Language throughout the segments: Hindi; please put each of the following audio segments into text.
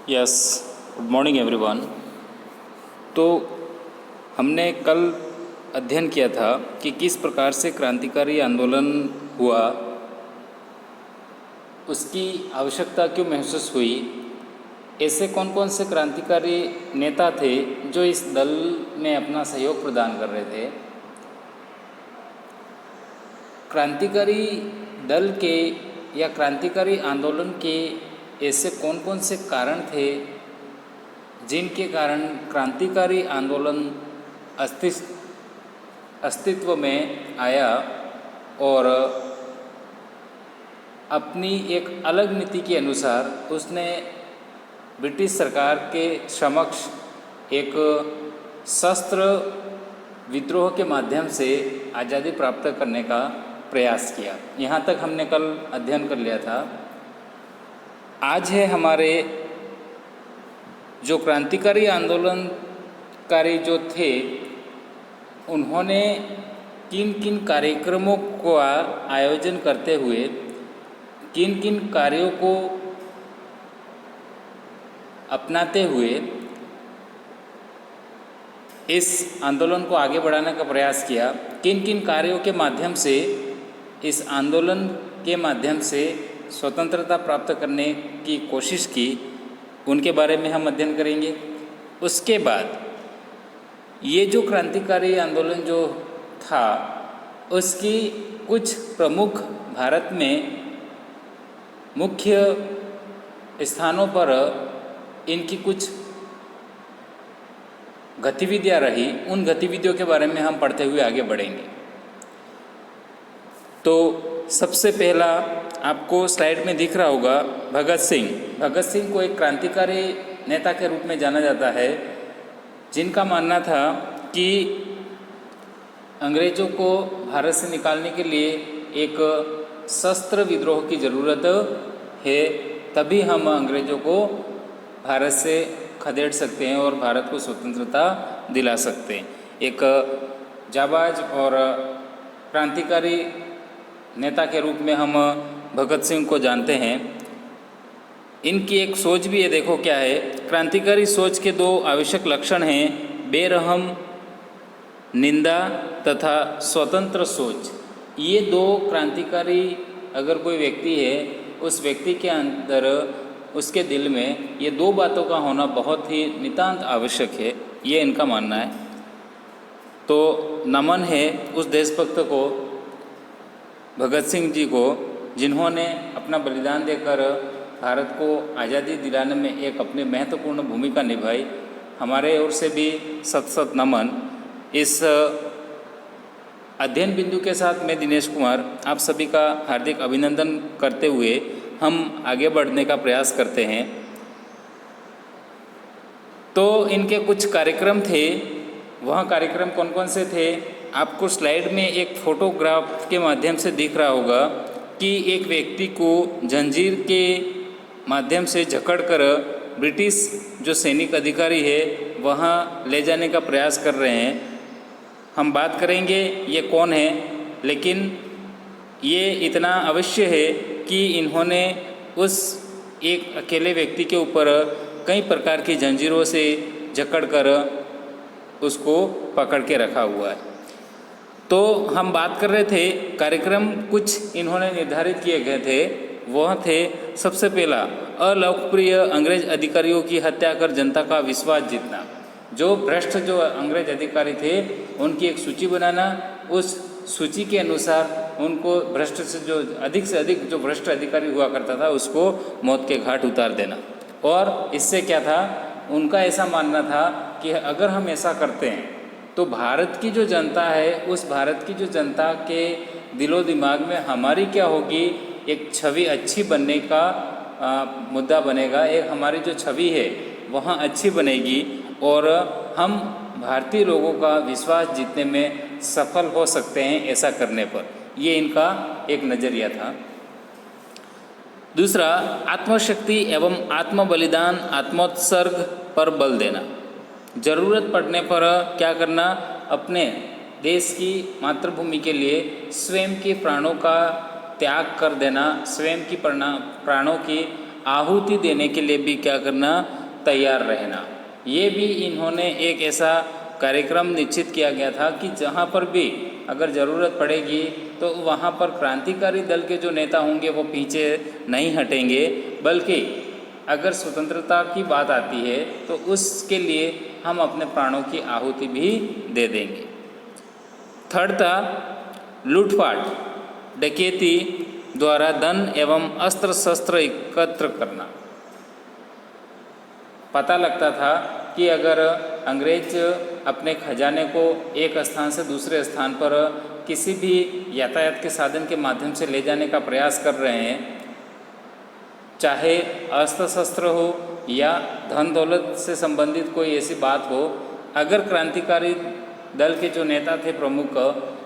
Yes, good morning everyone. तो हमने कल अध्ययन किया था कि किस प्रकार से क्रांतिकारी आंदोलन हुआ, उसकी आवश्यकता क्यों महसूस हुई, ऐसे कौन कौन से क्रांतिकारी नेता थे जो इस दल में अपना सहयोग प्रदान कर रहे थे। क्रांतिकारी दल के या क्रांतिकारी आंदोलन के ऐसे कौन कौन से कारण थे जिनके कारण क्रांतिकारी आंदोलन अस्तित्व में आया और अपनी एक अलग नीति के अनुसार उसने ब्रिटिश सरकार के समक्ष एक शस्त्र विद्रोह के माध्यम से आज़ादी प्राप्त करने का प्रयास किया। यहाँ तक हमने कल अध्ययन कर लिया था। आज है हमारे जो क्रांतिकारी आंदोलनकारी जो थे, उन्होंने किन किन कार्यक्रमों का आयोजन करते हुए किन किन कार्यों को अपनाते हुए इस आंदोलन को आगे बढ़ाने का प्रयास किया, किन किन कार्यों के माध्यम से इस आंदोलन के माध्यम से स्वतंत्रता प्राप्त करने की कोशिश की, उनके बारे में हम अध्ययन करेंगे। उसके बाद ये जो क्रांतिकारी आंदोलन जो था, उसकी कुछ प्रमुख भारत में मुख्य स्थानों पर इनकी कुछ गतिविधियाँ रही, उन गतिविधियों के बारे में हम पढ़ते हुए आगे बढ़ेंगे। तो सबसे पहला आपको स्लाइड में दिख रहा होगा भगत सिंह। भगत सिंह को एक क्रांतिकारी नेता के रूप में जाना जाता है, जिनका मानना था कि अंग्रेज़ों को भारत से निकालने के लिए एक शस्त्र विद्रोह की ज़रूरत है, तभी हम अंग्रेज़ों को भारत से खदेड़ सकते हैं और भारत को स्वतंत्रता दिला सकते हैं। एक जाबाज और क्रांतिकारी नेता के रूप में हम भगत सिंह को जानते हैं। इनकी एक सोच भी है, देखो क्या है। क्रांतिकारी सोच के दो आवश्यक लक्षण हैं, बेरहम निंदा तथा स्वतंत्र सोच। ये दो क्रांतिकारी अगर कोई व्यक्ति है, उस व्यक्ति के अंदर, उसके दिल में ये दो बातों का होना बहुत ही नितांत आवश्यक है, ये इनका मानना है। तो नमन है उस देशभक्त को, भगत सिंह जी को, जिन्होंने अपना बलिदान देकर भारत को आज़ादी दिलाने में एक अपनी महत्वपूर्ण भूमिका निभाई। हमारे ओर से भी सत सत नमन। इस अध्ययन बिंदु के साथ मैं दिनेश कुमार आप सभी का हार्दिक अभिनंदन करते हुए हम आगे बढ़ने का प्रयास करते हैं। तो इनके कुछ कार्यक्रम थे, वह कार्यक्रम कौन कौन से थे आपको स्लाइड में एक फोटोग्राफ के माध्यम से दिख रहा होगा कि एक व्यक्ति को जंजीर के माध्यम से जकड़कर ब्रिटिश जो सैनिक अधिकारी है वहाँ ले जाने का प्रयास कर रहे हैं। हम बात करेंगे ये कौन है, लेकिन ये इतना अवश्य है कि इन्होंने उस एक अकेले व्यक्ति के ऊपर कई प्रकार की जंजीरों से जकड़कर उसको पकड़ के रखा हुआ है। तो हम बात कर रहे थे, कार्यक्रम कुछ इन्होंने निर्धारित किए गए थे। वह थे सबसे पहला अलोकप्रिय अंग्रेज अधिकारियों की हत्या कर जनता का विश्वास जीतना। जो भ्रष्ट जो अंग्रेज अधिकारी थे उनकी एक सूची बनाना, उस सूची के अनुसार उनको भ्रष्ट से अधिक जो भ्रष्ट अधिकारी हुआ करता था उसको मौत के घाट उतार देना। और इससे क्या था, उनका ऐसा मानना था कि अगर हम ऐसा करते हैं तो भारत की जो जनता है, उस भारत की जो जनता के दिलो दिमाग में हमारी क्या होगी, एक छवि अच्छी बनने का मुद्दा बनेगा। एक हमारी जो छवि है वहाँ अच्छी बनेगी और हम भारतीय लोगों का विश्वास जीतने में सफल हो सकते हैं ऐसा करने पर। ये इनका एक नज़रिया था। दूसरा, आत्मशक्ति एवं आत्म बलिदान आत्मोत्सर्ग पर बल देना। ज़रूरत पड़ने पर क्या करना, अपने देश की मातृभूमि के लिए स्वयं के प्राणों का त्याग कर देना, स्वयं की प्राणों की आहुति देने के लिए भी क्या करना, तैयार रहना। ये भी इन्होंने एक ऐसा कार्यक्रम निश्चित किया गया था कि जहाँ पर भी अगर ज़रूरत पड़ेगी तो वहाँ पर क्रांतिकारी दल के जो नेता होंगे वो पीछे नहीं हटेंगे, बल्कि अगर स्वतंत्रता की बात आती है तो उसके लिए हम अपने प्राणों की आहुति भी दे देंगे। थर्ड था लूटपाट, डकैती द्वारा धन एवं अस्त्र शस्त्र एकत्र करना। पता लगता था कि अगर अंग्रेज अपने खजाने को एक स्थान से दूसरे स्थान पर किसी भी यातायात के साधन के माध्यम से ले जाने का प्रयास कर रहे हैं, चाहे अस्त्र शस्त्र हो या धन दौलत से संबंधित कोई ऐसी बात हो, अगर क्रांतिकारी दल के जो नेता थे प्रमुख,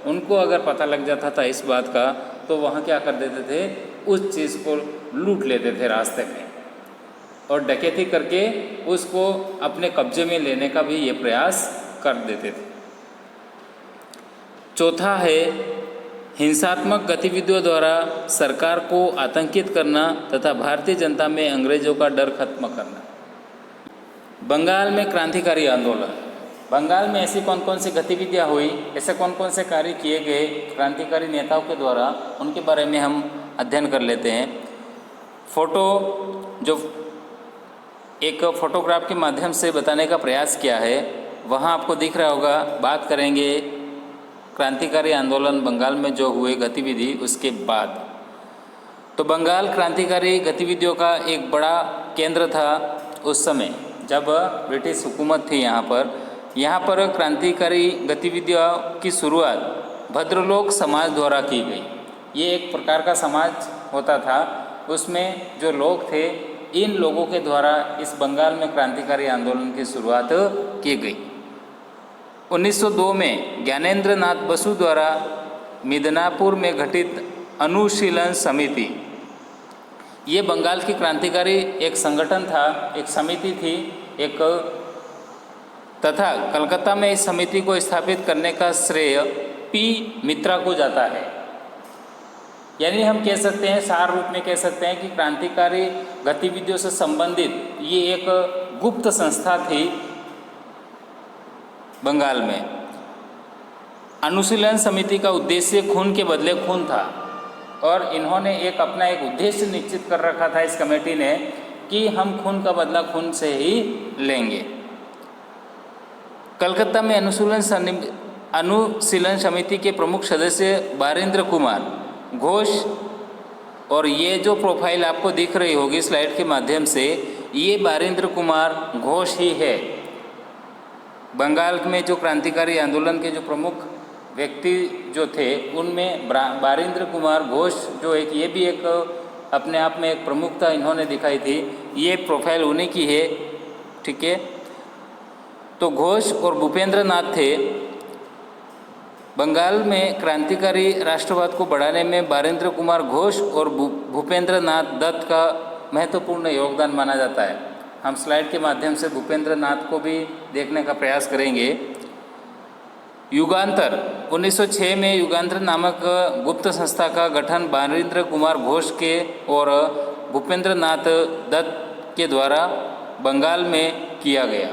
उनको अगर पता लग जाता था इस बात का, तो वहाँ क्या कर देते थे, उस चीज़ को लूट लेते थे रास्ते में और डकैती करके उसको अपने कब्जे में लेने का भी ये प्रयास कर देते थे। चौथा है हिंसात्मक गतिविधियों द्वारा सरकार को आतंकित करना तथा भारतीय जनता में अंग्रेजों का डर खत्म करना। बंगाल में क्रांतिकारी आंदोलन, बंगाल में ऐसी कौन कौन सी गतिविधियां हुई, ऐसे कौन कौन से कार्य किए गए क्रांतिकारी नेताओं के द्वारा, उनके बारे में हम अध्ययन कर लेते हैं। फोटो जो एक फोटोग्राफ के माध्यम से बताने का प्रयास किया है, वहाँ आपको दिख रहा होगा। बात करेंगे क्रांतिकारी आंदोलन बंगाल में जो हुए गतिविधि उसके बाद। तो बंगाल क्रांतिकारी गतिविधियों का एक बड़ा केंद्र था उस समय जब ब्रिटिश हुकूमत थी। यहाँ पर क्रांतिकारी गतिविधियों की शुरुआत भद्रलोक समाज द्वारा की गई। ये एक प्रकार का समाज होता था, उसमें जो लोग थे, इन लोगों के द्वारा इस बंगाल में क्रांतिकारी आंदोलन की शुरुआत की गई। 1902 में ज्ञानेंद्र नाथ बसु द्वारा मिदनापुर में गठित अनुशीलन समिति, ये बंगाल की क्रांतिकारी एक संगठन था, एक समिति थी एक, तथा कलकत्ता में इस समिति को स्थापित करने का श्रेय पी मित्रा को जाता है। यानी हम कह सकते हैं, सार रूप में कह सकते हैं कि क्रांतिकारी गतिविधियों से संबंधित ये एक गुप्त संस्था थी बंगाल में। अनुशीलन समिति का उद्देश्य खून के बदले खून था और इन्होंने अपना एक उद्देश्य निश्चित कर रखा था इस कमेटी ने कि हम खून का बदला खून से ही लेंगे। कलकत्ता में अनुशीलन समिति के प्रमुख सदस्य बारिंद्र कुमार घोष, और ये जो प्रोफाइल आपको दिख रही होगी स्लाइड के माध्यम से, ये बारिंद्र कुमार घोष ही है। बंगाल में जो क्रांतिकारी आंदोलन के जो प्रमुख व्यक्ति जो थे उनमें बारिंद्र कुमार घोष जो ये भी एक अपने आप में एक प्रमुखता इन्होंने दिखाई थी। ये प्रोफाइल उन्हीं की है, ठीक है। तो घोष और भूपेंद्र नाथ थे। बंगाल में क्रांतिकारी राष्ट्रवाद को बढ़ाने में बारिंद्र कुमार घोष और भूपेंद्र नाथ दत्त का महत्वपूर्ण योगदान माना जाता है। हम स्लाइड के माध्यम से भूपेंद्र नाथ को भी देखने का प्रयास करेंगे। युगांतर 1906 में युगांतर नामक गुप्त संस्था का गठन बारिंद्र कुमार घोष के और भूपेंद्र नाथ दत्त के द्वारा बंगाल में किया गया।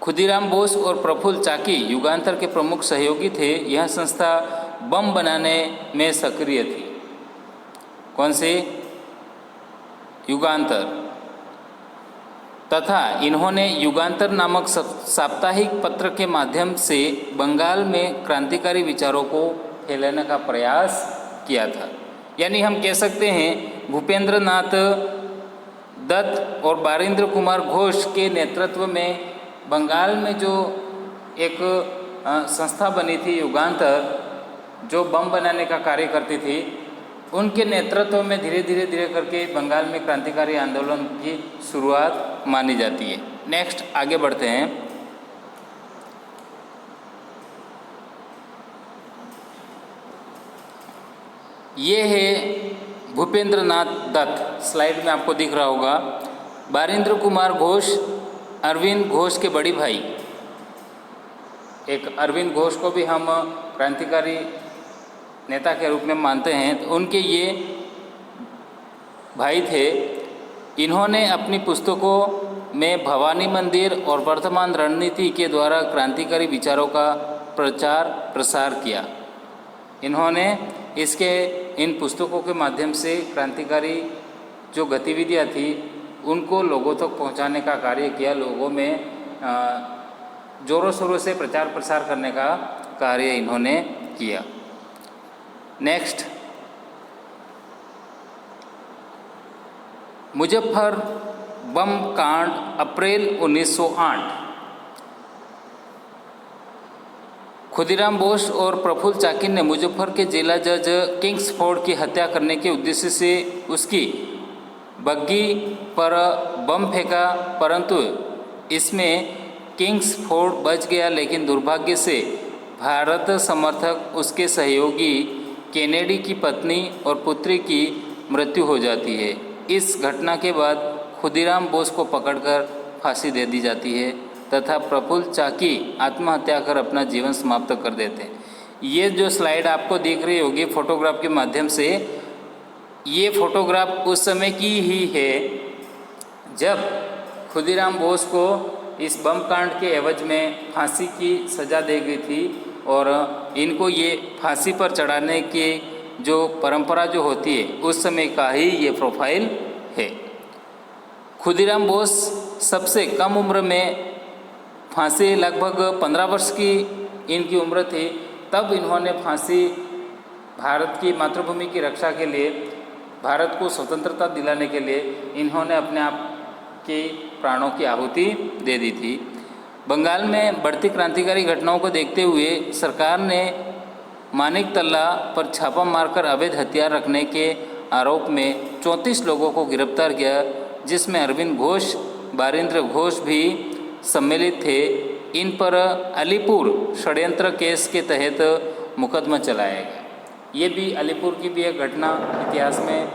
खुदीराम बोस और प्रफुल्ल चाकी युगांतर के प्रमुख सहयोगी थे। यह संस्था बम बनाने में सक्रिय थी। कौन सी? युगांतर। तथा इन्होंने युगांतर नामक साप्ताहिक पत्र के माध्यम से बंगाल में क्रांतिकारी विचारों को फैलाने का प्रयास किया था। यानी हम कह सकते हैं भूपेंद्र नाथ दत्त और बारिंद्र कुमार घोष के नेतृत्व में बंगाल में जो एक संस्था बनी थी युगांतर, जो बम बनाने का कार्य करती थी, उनके नेतृत्व में धीरे धीरे करके बंगाल में क्रांतिकारी आंदोलन की शुरुआत मानी जाती है। नेक्स्ट आगे बढ़ते हैं। ये है भूपेंद्र नाथ दत्त, स्लाइड में आपको दिख रहा होगा। बारिंद्र कुमार घोष अरविंद घोष के बड़ी भाई। एक अरविंद घोष को भी हम क्रांतिकारी नेता के रूप में मानते हैं। तो उनके ये भाई थे। इन्होंने अपनी पुस्तकों में भवानी मंदिर और वर्तमान रणनीति के द्वारा क्रांतिकारी विचारों का प्रचार प्रसार किया। इन्होंने इन पुस्तकों के माध्यम से क्रांतिकारी जो गतिविधियाँ थी उनको लोगों तक पहुंचाने का कार्य किया। लोगों में ज़ोरों शोरों से प्रचार प्रसार करने का कार्य इन्होंने किया। नेक्स्ट, मुजफ्फर बम कांड अप्रैल 1908। खुदीराम बोस और प्रफुल्ल चाकी ने मुजफ्फर के जिला जज किंग्सफोर्ड की हत्या करने के उद्देश्य से उसकी बग्गी पर बम फेंका, परंतु इसमें किंग्सफोर्ड बच गया। लेकिन दुर्भाग्य से भारत समर्थक उसके सहयोगी केनेडी की पत्नी और पुत्री की मृत्यु हो जाती है। इस घटना के बाद खुदीराम बोस को पकड़कर फांसी दे दी जाती है तथा प्रफुल्ल चाकी आत्महत्या कर अपना जीवन समाप्त कर देते हैं। ये जो स्लाइड आपको दिख रही होगी फोटोग्राफ के माध्यम से, ये फोटोग्राफ उस समय की ही है जब खुदीराम बोस को इस बम कांड के एवज में फांसी की सज़ा दी गई थी और इनको ये फांसी पर चढ़ाने की जो परंपरा जो होती है उस समय का ही ये प्रोफाइल है। खुदीराम बोस सबसे कम उम्र में फांसी, लगभग 15 वर्ष की इनकी उम्र थी, तब इन्होंने फांसी भारत की मातृभूमि की रक्षा के लिए, भारत को स्वतंत्रता दिलाने के लिए इन्होंने अपने आप के प्राणों की आहुति दे दी थी। बंगाल में बढ़ती क्रांतिकारी घटनाओं को देखते हुए सरकार ने मानिकतल्ला पर छापा मारकर अवैध हथियार रखने के आरोप में 34 लोगों को गिरफ्तार किया, जिसमें अरविंद घोष, बारिंद्र घोष भी सम्मिलित थे। इन पर अलीपुर षड्यंत्र केस के तहत मुकदमा चलाया गया। ये भी अलीपुर की भी एक घटना इतिहास में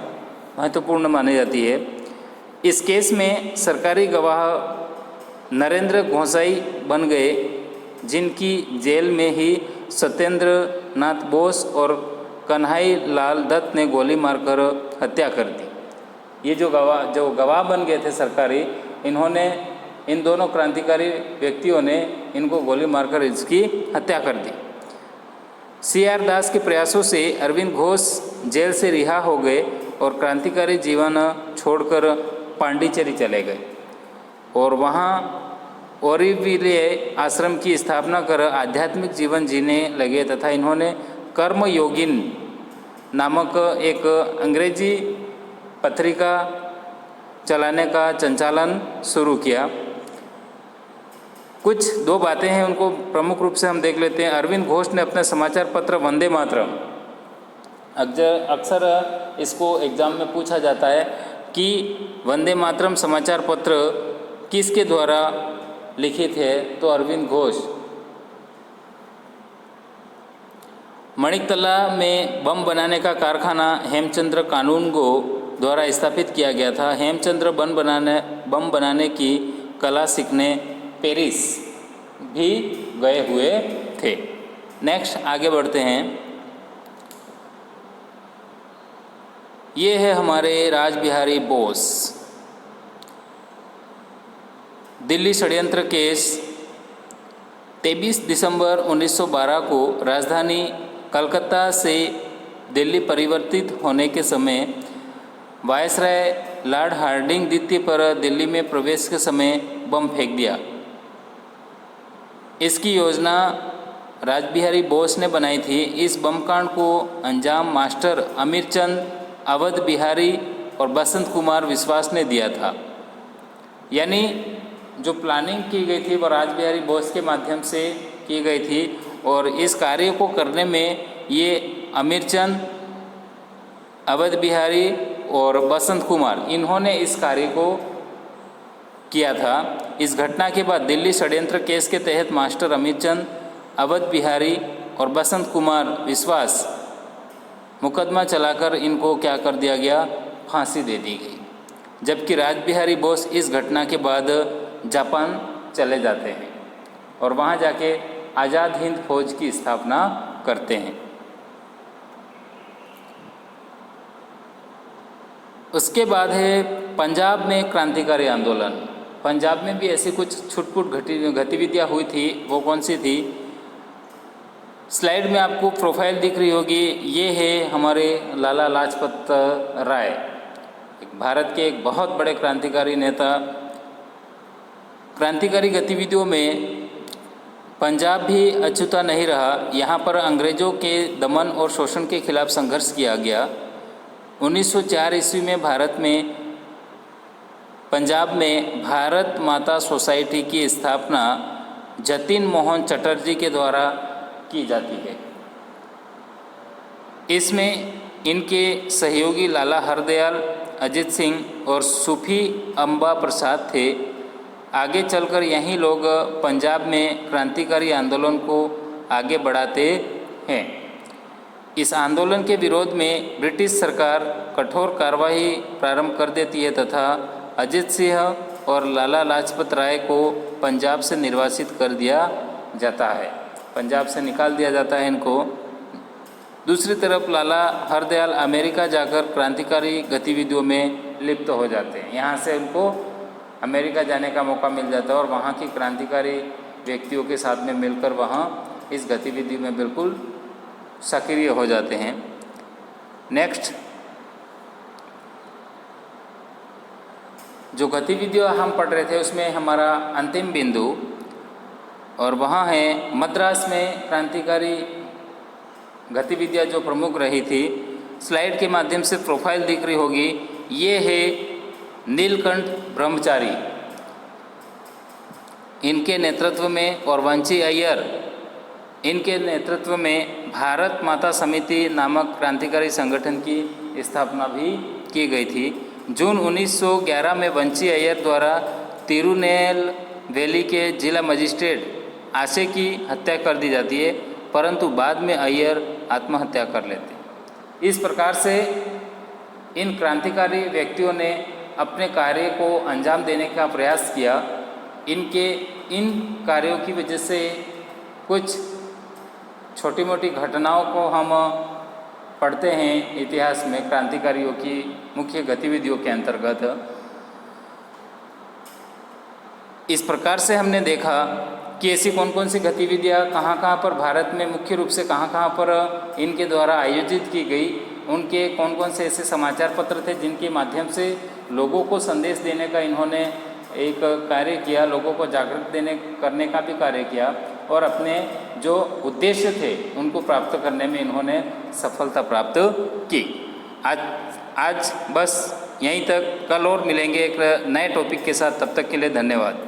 महत्वपूर्ण मानी जाती है। इस केस में सरकारी गवाह नरेंद्र गोसाई बन गए, जिनकी जेल में ही सत्येंद्र नाथ बोस और कन्हई लाल दत्त ने गोली मारकर हत्या कर दी। ये जो गवाह बन गए थे सरकारी, इन्होंने, इन दोनों क्रांतिकारी व्यक्तियों ने इनको गोली मारकर इसकी हत्या कर दी। CR दास के प्रयासों से अरविंद घोष जेल से रिहा हो गए और क्रांतिकारी जीवन छोड़कर पांडिचेरी चले गए और वहाँ ओरिविले आश्रम की स्थापना कर आध्यात्मिक जीवन जीने लगे तथा इन्होंने कर्मयोगिन नामक एक अंग्रेजी पत्रिका चलाने का संचालन शुरू किया। कुछ 2 बातें हैं, उनको प्रमुख रूप से हम देख लेते हैं। अरविंद घोष ने अपने समाचार पत्र वंदे मातरम, अक्सर इसको एग्ज़ाम में पूछा जाता है कि वंदे मातरम समाचार पत्र किसके द्वारा लिखित है, तो अरविंद घोष। मणिकतला में बम बनाने का कारखाना हेमचंद्र कानूनगो द्वारा स्थापित किया गया था। हेमचंद्र बम बनाने की कला सीखने पेरिस भी गए हुए थे। नेक्स्ट आगे बढ़ते हैं। ये है हमारे रासबिहारी बोस। दिल्ली षड्यंत्र केस 23 दिसंबर 1912 को राजधानी कलकत्ता से दिल्ली परिवर्तित होने के समय वायसराय लॉर्ड हार्डिंग द्वितीय पर दिल्ली में प्रवेश के समय बम फेंक दिया। इसकी योजना रासबिहारी बोस ने बनाई थी। इस बम कांड को अंजाम मास्टर अमीरचंद, अवध बिहारी और बसंत कुमार विश्वास ने दिया था। यानी जो प्लानिंग की गई थी वो रासबिहारी बोस के माध्यम से की गई थी और इस कार्य को करने में ये अमीरचंद, अवध बिहारी और बसंत कुमार, इन्होंने इस कार्य को किया था। इस घटना के बाद दिल्ली षड्यंत्र केस के तहत मास्टर अमीरचंद, अवध बिहारी और बसंत कुमार विश्वास मुकदमा चलाकर इनको क्या कर दिया गया, फांसी दे दी गई। जबकि रासबिहारी बोस इस घटना के बाद जापान चले जाते हैं और वहाँ जाके आज़ाद हिंद फौज की स्थापना करते हैं। उसके बाद है पंजाब में क्रांतिकारी आंदोलन। पंजाब में भी ऐसी कुछ छुटपुट गतिविधियाँ हुई थी, वो कौन सी थी? स्लाइड में आपको प्रोफाइल दिख रही होगी, ये है हमारे लाला लाजपत राय, भारत के एक बहुत बड़े क्रांतिकारी नेता। क्रांतिकारी गतिविधियों में पंजाब भी अछूता नहीं रहा। यहाँ पर अंग्रेज़ों के दमन और शोषण के खिलाफ संघर्ष किया गया। 1904 ईस्वी में भारत में पंजाब में भारत माता सोसाइटी की स्थापना जतिन मोहन चटर्जी के द्वारा की जाती है। इसमें इनके सहयोगी लाला हरदयाल, अजित सिंह और सूफी अम्बा प्रसाद थे। आगे चलकर यही लोग पंजाब में क्रांतिकारी आंदोलन को आगे बढ़ाते हैं। इस आंदोलन के विरोध में ब्रिटिश सरकार कठोर कार्रवाई प्रारंभ कर देती है तथा अजित सिंह और लाला लाजपत राय को पंजाब से निर्वासित कर दिया जाता है, पंजाब से निकाल दिया जाता है इनको। दूसरी तरफ लाला हरदयाल अमेरिका जाकर क्रांतिकारी गतिविधियों में लिप्त हो जाते हैं। यहाँ से उनको अमेरिका जाने का मौका मिल जाता है और वहाँ की क्रांतिकारी व्यक्तियों के साथ में मिलकर वहाँ इस गतिविधि में बिल्कुल सक्रिय हो जाते हैं। नेक्स्ट, जो गतिविधियाँ हम पढ़ रहे थे उसमें हमारा अंतिम बिंदु और वहाँ है मद्रास में क्रांतिकारी गतिविधियाँ जो प्रमुख रही थी। स्लाइड के माध्यम से प्रोफाइल दिख रही होगी, ये है नीलकंठ ब्रह्मचारी, इनके नेतृत्व में, और वंशी अय्यर, इनके नेतृत्व में भारत माता समिति नामक क्रांतिकारी संगठन की स्थापना भी की गई थी। जून 1911 में वंशी अय्यर द्वारा तिरुनेलवेली के जिला मजिस्ट्रेट आशे की हत्या कर दी जाती है, परंतु बाद में अय्यर आत्महत्या कर लेते। इस प्रकार से इन क्रांतिकारी व्यक्तियों ने अपने कार्य को अंजाम देने का प्रयास किया। इनके इन कार्यों की वजह से कुछ छोटी मोटी घटनाओं को हम पढ़ते हैं इतिहास में क्रांतिकारियों की मुख्य गतिविधियों के अंतर्गत। इस प्रकार से हमने देखा कि ऐसी कौन कौन सी गतिविधियाँ कहाँ कहाँ पर भारत में मुख्य रूप से कहाँ कहाँ पर इनके द्वारा आयोजित की गई, उनके कौन कौन से ऐसे समाचार पत्र थे जिनके माध्यम से लोगों को संदेश देने का इन्होंने एक कार्य किया, लोगों को जागृत करने का भी कार्य किया और अपने जो उद्देश्य थे उनको प्राप्त करने में इन्होंने सफलता प्राप्त की। आज बस यहीं तक, कल और मिलेंगे एक नए टॉपिक के साथ। तब तक के लिए धन्यवाद।